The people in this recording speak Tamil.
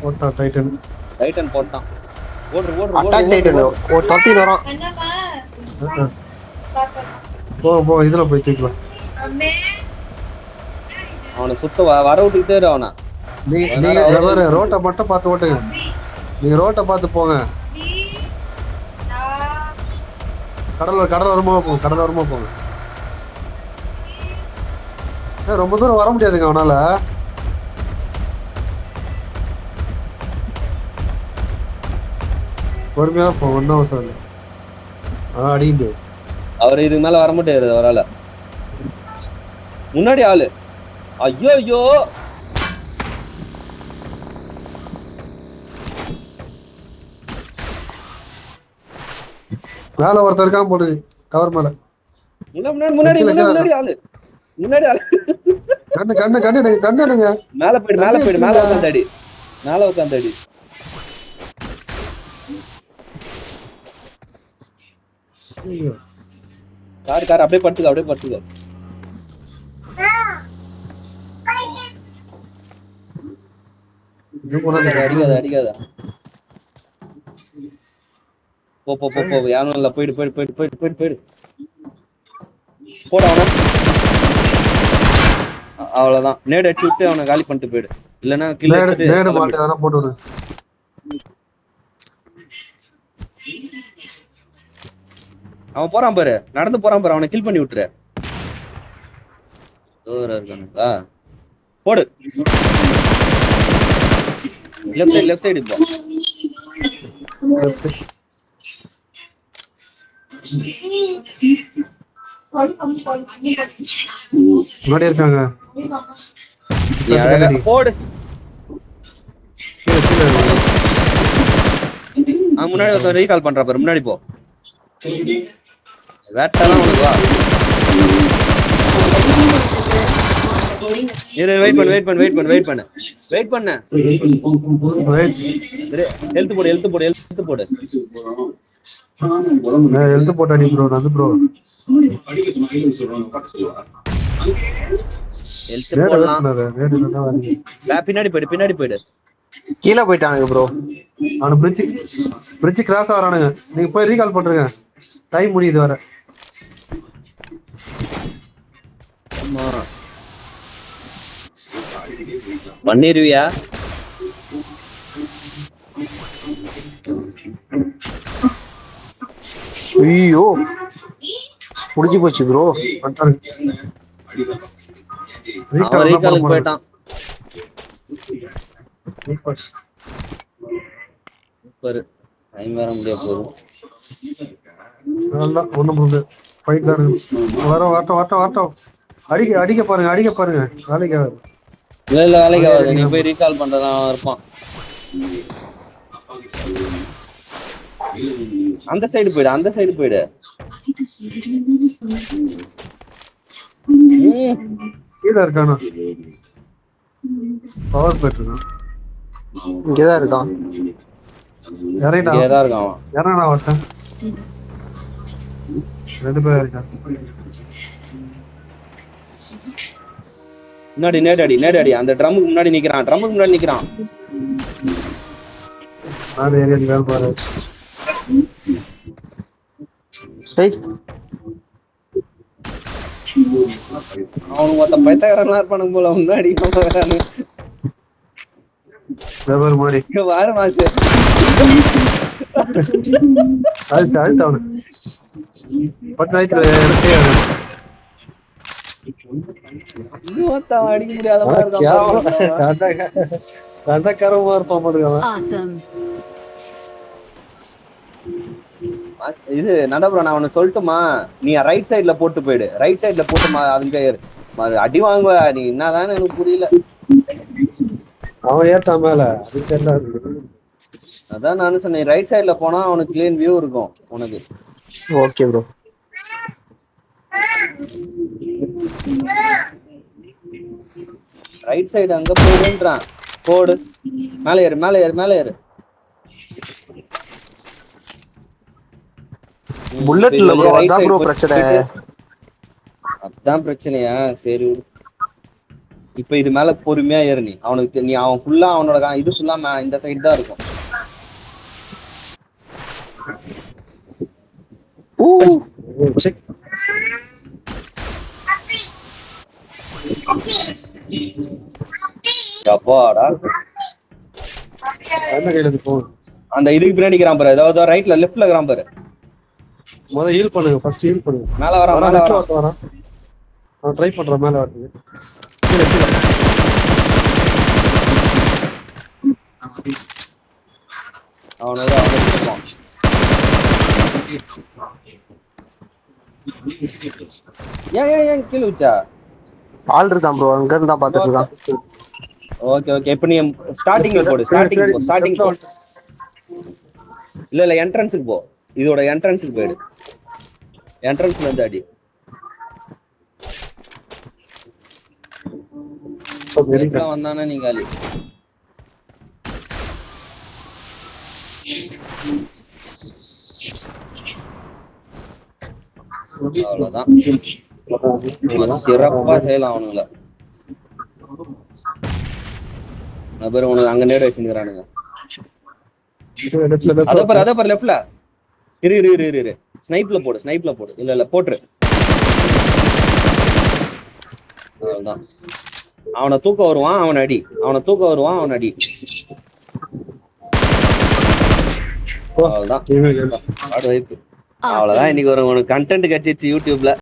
போட்டான் டைட்டன். டைட்டன் போட்டான். ஓடு அட்டாக் டைட்டன் ஒரு தொட்டி வரும். போ இதுல போய் தூக்கலாம். அவனை சுத்த வர விட்டுக்கிட்டே இரு அவனை. நீங்க ரோட்டை மட்டும் பார்த்து ஓட்டுங்க. நீங்க ரோட்டை பார்த்து போங்க. கடல் வருமா போங்க. ரொம்ப தூரம் வர முடியாதுங்க அவனால. பொறுமையா போ, ஒன்னும் அவசரம் இல்லை. அடிங்க அவர் இதுக்கு மேல வர முடியாது அவரால. முன்னாடி ஆளு. ஐயோ மேல ஒருத்தர் இருக்கான் போடு கவர் மேல. முன்னாடி ஆளு. கண்ணு மேல போயிடு மேல உட்காந்து. கார் அப்படியே படுத்துக்க. அடிக்காத. போ யாரும் இல்ல. போயிடு. போட அவன. அவ்வளவுதான். நேடு அடிச்சு விட்டு அவனை காலி பண்ணிட்டு போயிடு. இல்லன்னா போட்டு அவன் போறான் பாரு. நடந்து போறான் பாரு. அவனை கில் பண்ணி விட்டுரு. இருக்கானுங்களா? போடு. லெஃப்ட் சைடு இப்போ. முன்னாடி இருக்காங்க. போடு. முன்னாடி ஒருத்தன் ரீகால் பண்றா பாரு. முன்னாடி போ. வேட்டெல்லாம் உனக்கு வா. வெயிட் பண்ணு. ஹெல்த் போடு. ஹெல்த் போட்டா நீ ப்ரோ நந்து ப்ரோ. பின்னாடி போயிடு. கீழே போயிட்டானுங்க ப்ரோ. அவனு பிரிட்ஜ் கிராஸ் ஆறானுங்க. நீங்க போய் ரீகால் பண்றீங்க. டைம் முடியுது வர. பண்ணிருவியா? ஐயோ முடிஞ்சு போச்சு ப்ரோ. ரீகாலுக்கு போயிட்டான். சூப்பர். டைம் வர முடிய போதும். வரட்டும். அடிக்க பாருங்க. வேலைக்கு ஆகாது. நீ போய் ரீகால் பண்றதான் இருப்பான். அந்த சைடு போயிடு. கீழே இருக்கானா? பவர் போயிட்டு இங்கதான் இருக்கான். இறங்கடா ஒருத்தன். 2 பேர் இருக்கான். முன்னாடி நேரடி அந்த ட்ரம்முக்கு முன்னாடி நிக்கிறான். அவனு மொத்த பைத்தகாரங்களா இருப்பானுங்க போல. முன்னாடி வார மாசு அடிக்க முடியாத இது நடப்புற. நான் ஒண்ணு சொல்லட்டுமா? நீ ரைட் சைட்ல போட்டு போயிடு. அதுங்க அடி வாங்குவ. நீ என்னதான் எனக்கு புரியல. அவன் ஏற்றான் மேல. அதான் நானும் சொன்னேன். ரைட் சைட்ல போனா அவனுக்கு கிளீன் வியூ இருக்கும் உனக்கு. Okay bro. ரைட் சைடு அங்க போடுன்றான். போடு. மேலே ஏறு. புல்லட்ல ப்ரோ. அதான் ப்ரோ பிரச்சனை. அதான் பிரச்சனையா? சரி. இப்ப இது மேல பொறுமையா ஏறு நீ அவனுக்கு நீ அவன் ஃபுல்லா அவனோட இது ஃபுல்லா இந்த சைடு தான் இருக்கும். செக். அப்பாடா என்ன கையில இருந்து போகும். அந்த இதுக்கு பின்னாடி இருக்கிறான் பாரு, ஏதாவது ரைட்ல லெஃப்ட்ல இருக்கிறான் பாரு. முதல்ல ஹீல் பண்ணுங்க, ஃபர்ஸ்ட் ஹீல் பண்ணுங்க. மேல வரான் மேல வரான். வரான். நான் ட்ரை பண்றேன் மேல வரது. அவனோட இருப்பான். ஏன் கீழே வச்சா? ஆள் இருக்கான் ப்ரோ, அங்க இருந்தா பாத்துட்டு இருக்கான். ஓகே ஓகே, இப்போ நீ ஸ்டார்டிங்ல போடு. ஸ்டார்டிங் போ. இல்ல என்ட்ரன்ஸுக்கு போ. இதோட என்ட்ரன்ஸுக்கு போயிடு. என்ட்ரன்ஸ்ல இருந்து அடி. வந்தானா நீ காலி. அவ்வளவுதான், சிறப்பா செய்யலாம் அவனுங்கள. பேர் உனக்கு அங்க நேரம் வச்சுக்கிறானுங்க. அத பாரு லெஃப்ட்ல. இரு ஸ்னைப்ல போடு. இல்ல போட்டுரு. அவ்வளவுதான். அவனை தூக்க வருவான், அவன் அடி. அவ்வளவுதான். அவ்வளவுதான் இன்னைக்கு ஒரு கண்டென்ட் கிடைச்சிச்சு யூடியூப்ல.